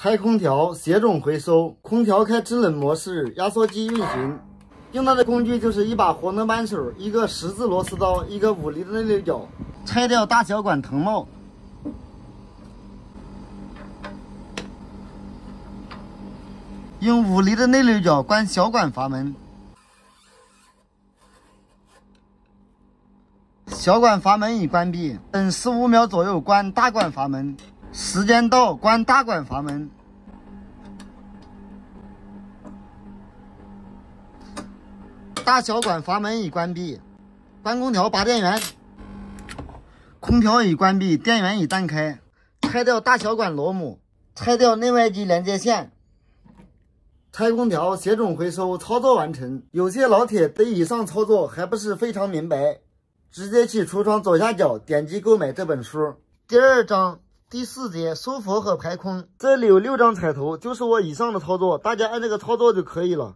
拆空调，协种回收，空调开制冷模式，压缩机运行。用到的工具就是一把活能扳手，一个十字螺丝刀，一个5厘的内溜角。拆掉大小管藤帽。用5厘的内溜角关小管阀门。小管阀门已关闭，等15秒左右关大管阀门。时间到，关大管阀门。大小管阀门已关闭，关空调拔电源。空调已关闭，电源已断开。拆掉大小管螺母，拆掉内外机连接线。拆空调，协种回收，操作完成。有些老铁对以上操作还不是非常明白，直接去橱窗左下角点击购买这本书。第2章第4节收佛和排空，这里有6张彩头，就是我以上的操作，大家按这个操作就可以了。